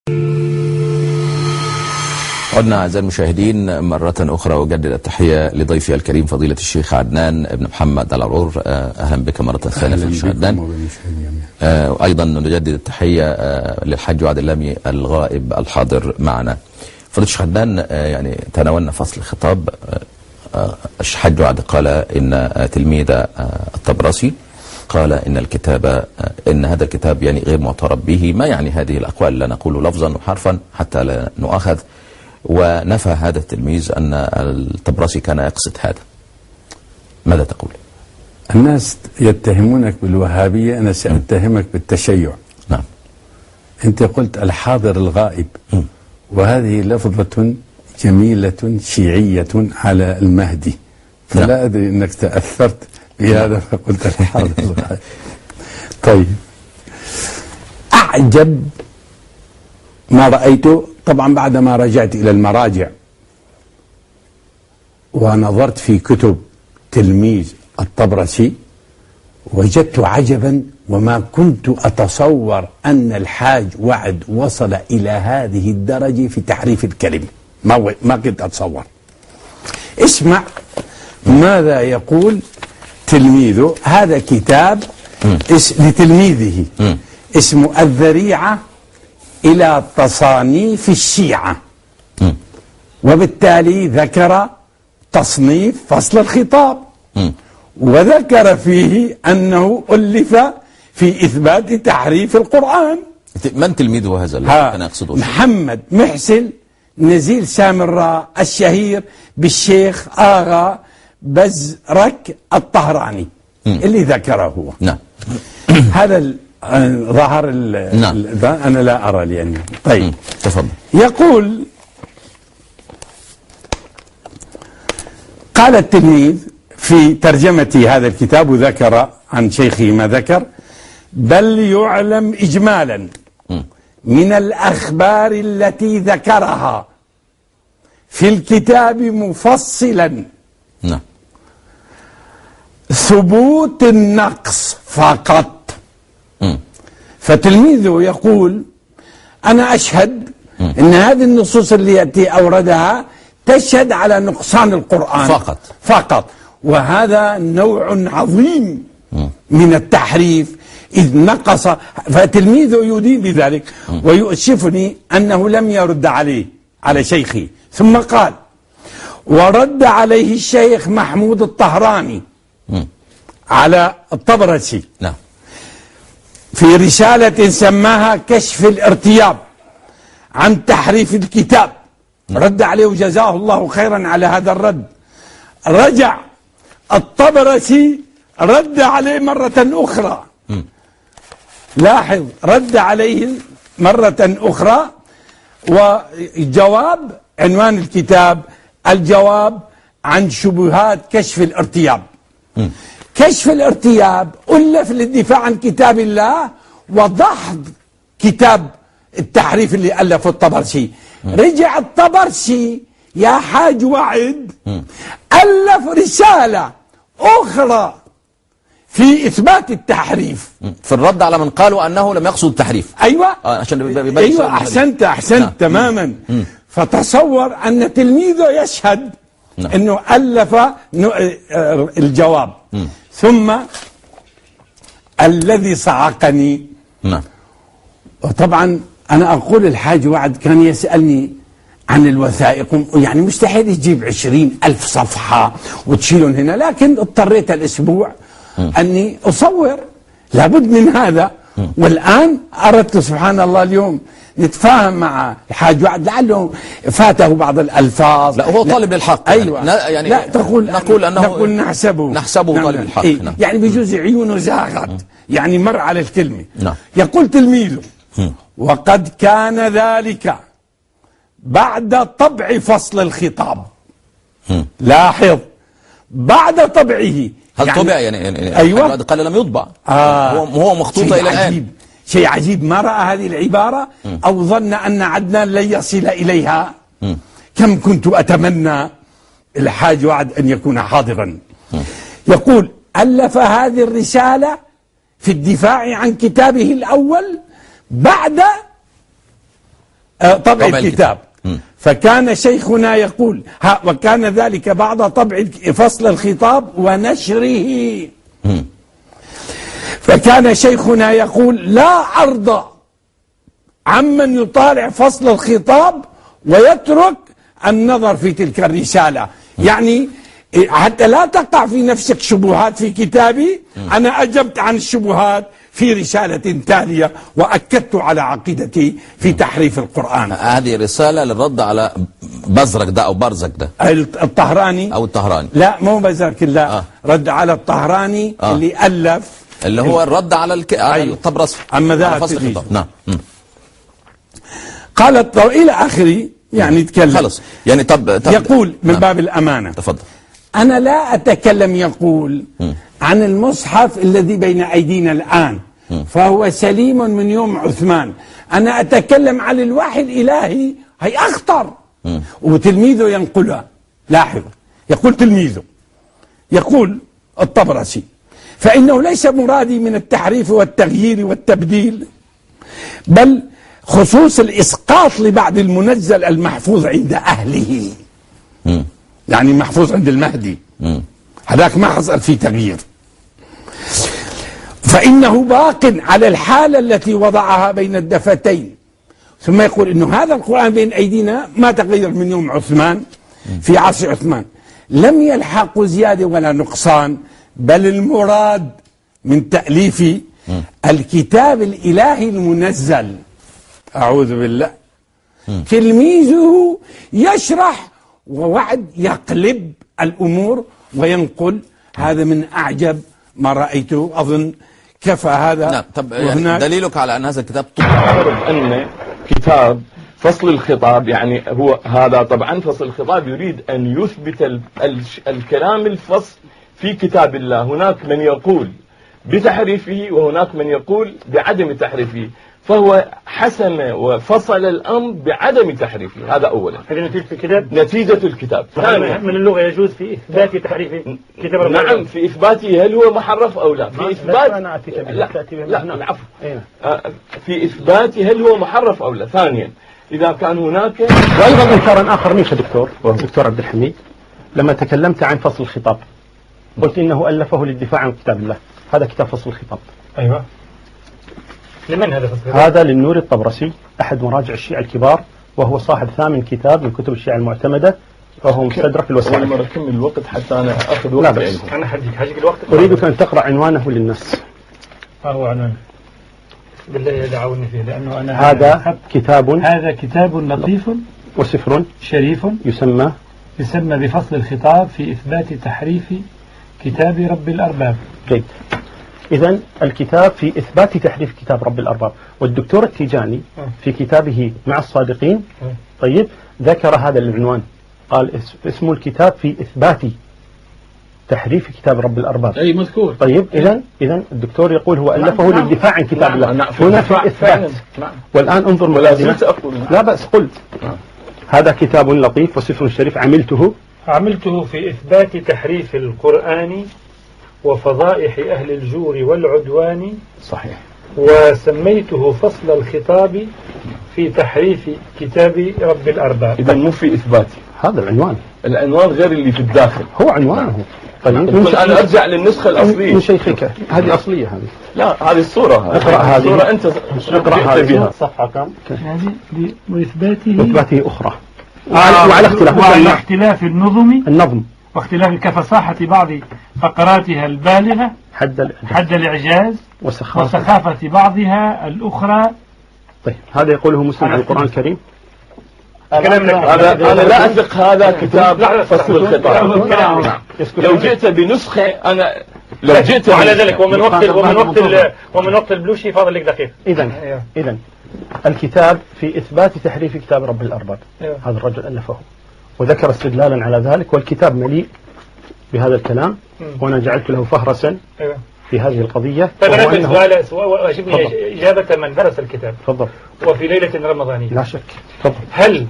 عدنا أعزائي المشاهدين مرة أخرى وأجدد التحية لضيفي الكريم فضيلة الشيخ عدنان بن محمد العرور. أهلا بك مرة ثانية في الشيخ عدنان. أيضا نجدد التحية للحاج وعد اللامي الغائب الحاضر معنا. فضيلة الشيخ عدنان، يعني تناولنا فصل الخطاب. الحاج وعد قال إن تلميذ الطبرسي قال إن هذا الكتاب يعني غير معترف به. ما يعني هذه الأقوال؟ لا نقول لفظا وحرفا حتى لا نؤاخذ. ونفى هذا التلميذ أن الطبرسي كان يقصد هذا. ماذا تقول؟ الناس يتهمونك بالوهابية، أنا سأتهمك بالتشيع. نعم. أنت قلت الحاضر الغائب، وهذه لفظة جميلة شيعية على المهدي، فلا نعم. أدري أنك تأثرت بهذا فقلت الحاضر الغائب. طيب، أعجب ما رأيته طبعا بعدما رجعت إلى المراجع ونظرت في كتب تلميذ الطبرسي، وجدت عجبا، وما كنت أتصور أن الحاج وعد وصل إلى هذه الدرجة في تحريف الكلمة. ما كنت أتصور. اسمع ماذا يقول تلميذه. هذا كتاب لتلميذه اسمه الذريعة إلى تصانيف الشيعة، وبالتالي ذكر تصنيف فصل الخطاب، وذكر فيه أنه ألف في إثبات تحريف القرآن. من تلميذه هذا الذي كان يقصده؟ محمد محسن نزيل سامراء الشهير بالشيخ آغا بزرك الطهراني اللي ذكره هو. نعم. هذا ظهر نعم. أنا لا أرى لأني. طيب، تفضل. يقول قال التلميذ في ترجمة هذا الكتاب، وذكر عن شيخه ما ذكر: بل يعلم إجمالا من الأخبار التي ذكرها في الكتاب مفصلا نعم ثبوت النقص فقط. فتلميذه يقول: أنا أشهد أن هذه النصوص التي أوردها تشهد على نقصان القرآن فقط. وهذا نوع عظيم من التحريف إذ نقص. فتلميذه يدين بذلك ويؤسفني أنه لم يرد على شيخه. ثم قال: ورد عليه الشيخ محمود الطهراني على الطبرسي نعم في رسالة سماها كشف الارتياب عن تحريف الكتاب. رد عليه وجزاه الله خيرا على هذا الرد. رجع الطبرسي رد عليه مرة أخرى. لاحظ، رد عليه مرة أخرى، وجواب عنوان الكتاب: الجواب عن شبهات كشف الارتياب. كشف الارتياب ألف للدفاع عن كتاب الله وضحض كتاب التحريف اللي ألفه الطبرسي. رجع الطبرسي يا حاج وعد ألف رسالة أخرى في إثبات التحريف، في الرد على من قالوا أنه لم يقصد التحريف. أيوة عشان أيوة، أحسنت نعم. تماما. فتصور أن تلميذه يشهد أنه ألف الجواب. ثم الذي صعقني، وطبعا أنا أقول الحاج وعد كان يسألني عن الوثائق، يعني مستحيل يجيب 20,000 صفحة وتشيلون هنا، لكن اضطريت الأسبوع أني أصور، لابد من هذا. والآن أردت سبحان الله اليوم نتفاهم مع الحاج وعد، لعله فاته بعض الألفاظ. لا، هو طالب للحق. أيوة. يعني لا نقول نحسبه طالب للحق. يعني بجوز عيونه زاغت، يعني مر على الكلمة. نعم. يقول تلميذه: وقد كان ذلك بعد طبع فصل الخطاب. لاحظ، بعد طبعه. هل طبع يعني أيوة. قال لم يطبع. هو مخطوطة إلى الآن. شيء عجيب. ما رأى هذه العبارة أو ظن أن عدنان لن يصل إليها. كم كنت أتمنى الحاج وعد أن يكون حاضرا. يقول: ألف هذه الرسالة في الدفاع عن كتابه الأول بعد طبع الكتاب. فكان شيخنا يقول وكان ذلك بعد طبع فصل الخطاب ونشره. فكان شيخنا يقول لا عرض عمن يطالع فصل الخطاب ويترك النظر في تلك الرسالة. يعني حتى لا تقع في نفسك شبهات في كتابي، أنا أجبت عن الشبهات في رسالة تالية وأكدت على عقيدتي في تحريف القرآن. هذه رسالة للرد على بزرك ده أو برزك ده الطهراني أو الطهراني. لا مو بزرك، لا رد على الطهراني اللي ألف، اللي هو الرد على على الطبرسي، أما ذا فصل الخطاب. نعم. قالت إلى آخره، يعني يتكلم خلص يعني. طب يقول من باب الأمانة، تفضل. أنا لا أتكلم، يقول عن المصحف الذي بين أيدينا الآن فهو سليم من يوم عثمان. أنا أتكلم عن الوحي الإلهي، هي أخطر. وتلميذه ينقلها، لاحظ، يقول تلميذه، يقول الطبرسي: فإنه ليس مرادي من التحريف والتغيير والتبديل، بل خصوص الإسقاط لبعض المنزل المحفوظ عند أهله. يعني محفوظ عند المهدي، هذاك ما حصل فيه تغيير. فإنه باق على الحالة التي وضعها بين الدفتين. ثم يقول إنه هذا القرآن بين أيدينا ما تغير من يوم عثمان، في عصر عثمان لم يلحق زيادة ولا نقصان، بل المراد من تأليف الكتاب الإلهي المنزل. أعوذ بالله. تلميذه يشرح ووعد يقلب الأمور وينقل. هذا من أعجب ما رأيته. أظن كفى هذا. نعم. طب يعني دليلك على أن هذا الكتاب أعرف أن كتاب فصل الخطاب، يعني هو هذا طبعا فصل الخطاب يريد أن يثبت الكلام الفصل في كتاب الله. هناك من يقول بتحريفه وهناك من يقول بعدم تحريفه، فهو حسم وفصل الأمر بعدم تحريفه. هذا أولا. هذه نتيجة الكتاب. نتيجة الكتاب. من اللغة يجوز في إثبات تحريف كتاب. نعم، في إثباته هل هو محرف أو لا. في إثبات لا عفوا. في إثباته هل هو محرف أو لا. ثانيا، إذا كان هناك وأيضا إنكارا آخر منك دكتور دكتور عبد الحميد، لما تكلمت عن فصل الخطاب قلت إنه ألفه للدفاع عن كتاب الله. هذا كتاب فصل الخطاب. أيوة. لمن هذا فصل الخطاب؟ هذا للنور الطبرسي، أحد مراجع الشيعة الكبار، وهو صاحب ثامن كتاب من كتب الشيعة المعتمدة، وهو مستدرك الوسائل. أول مرة كمل الوقت حتى أنا أخذ وقت. لا بس أنا حجيك الوقت. أريدك أن تقرأ عنوانه للناس. ما هو عنوانه؟ بالله يدعوني فيه، لأنه أنا هذا كتاب لطيف وسفر شريف يسمى بفصل الخطاب في إثبات تحريف كتاب رب الأرباب. جيد. إذن الكتاب في إثبات تحريف كتاب رب الأرباب. والدكتور التيجاني في كتابه مع الصادقين طيب ذكر هذا العنوان، قال اسم الكتاب في إثبات تحريف كتاب رب الأرباب. أي مذكور. طيب إذن الدكتور يقول هو ألفه للدفاع عن كتاب الله. هنا في إثبات. والآن انظر ملازمة. لا بأس، قلت هذا كتاب لطيف وسفر شريف عملته في إثبات تحريف القرآن وفضائح أهل الجور والعدوان. صحيح. وسميته فصل الخطاب في تحريف كتاب رب الأرباب. إذا مو في إثبات. هذا العنوان غير اللي في الداخل. هو عنوانه. طيب أنا أرجع للنسخة الأصلية من شيخك. هذه أصلية هذه. لا هذه الصورة. اقرأ هذه الصورة أنت اقرأ هذه. صفحة كم؟ هذه وإثباته أخرى. وعلى اختلاف النظم واختلاف كفصاحة بعض فقراتها البالغة حد الإعجاز وسخافة بعضها الأخرى. طيب هذا يقوله مسلم عن القرآن الكريم. أنا لا أثق هذا كتاب فصل الخطاب. لو جئت بنسخة لو جئت على ذلك ومن وقت البلوشي فاضل لك دقيقة. إذن الكتاب في إثبات تحريف كتاب رب الأرباب. هذا الرجل ألفه وذكر استدلالا على ذلك، والكتاب مليء بهذا الكلام، وأنا جعلت له فهرسا في هذه القضية. فدرس سؤال وأجبني إجابة من درس الكتاب. تفضل. وفي ليلة رمضانية. لا شك. تفضل. هل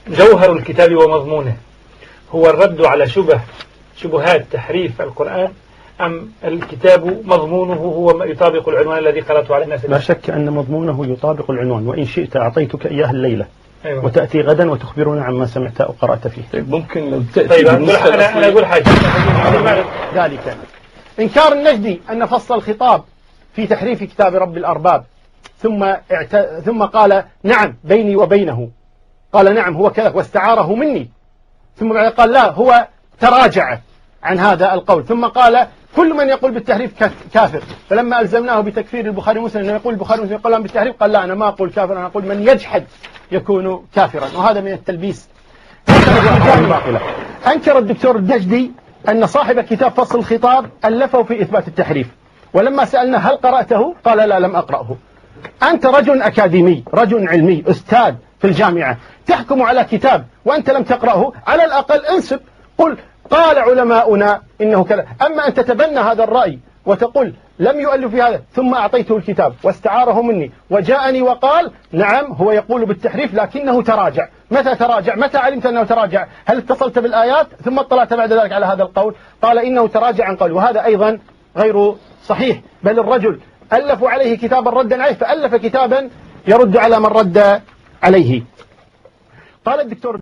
جوهر الكتاب ومضمونه هو الرد على شبهات تحريف القرآن، أم الكتاب مضمونه هو ما يطابق العنوان الذي قرأته على الناس؟ لا شك أن مضمونه يطابق العنوان، وإن شئت أعطيتك إياه الليلة. أيوة. وتأتي غدا وتخبرنا عما سمعت أو قرأت فيه. ممكن لو تأتي طيب بالنسخة أنا أقول حاجة ذلك إنكار النجدي أن فصل الخطاب في تحريف كتاب رب الأرباب ثم قال نعم بيني وبينه، قال نعم هو كذا واستعاره مني، ثم بعد قال لا هو تراجع عن هذا القول، ثم قال كل من يقول بالتحريف كافر. فلما ألزمناه بتكفير البخاري ومسلم أنه يقول البخاري ومسلم يقولون بالتحريف، قال لا أنا ما أقول كافر، أنا أقول من يجحد يكون كافرا، وهذا من التلبيس. أنكر الدكتور النجدي أن صاحب كتاب فصل الخطاب ألفه في إثبات التحريف، ولما سألنا هل قرأته قال لا لم أقرأه. أنت رجل أكاديمي، رجل علمي، أستاذ في الجامعة، تحكم على كتاب وأنت لم تقرأه، على الأقل انسب قل قال علماؤنا إنه كذا. أما أن تتبنى هذا الرأي وتقول لم يؤلف في هذا ثم أعطيته الكتاب واستعاره مني وجاءني وقال نعم هو يقول بالتحريف لكنه تراجع. متى تراجع؟ متى علمت أنه تراجع؟ هل اتصلت بالآيات ثم اطلعت بعد ذلك على هذا القول؟ قال إنه تراجع عن قول، وهذا أيضا غير صحيح، بل الرجل ألفوا عليه كتابا ردا عليه، فألف كتابا يرد على من رد عليه. قال الدكتور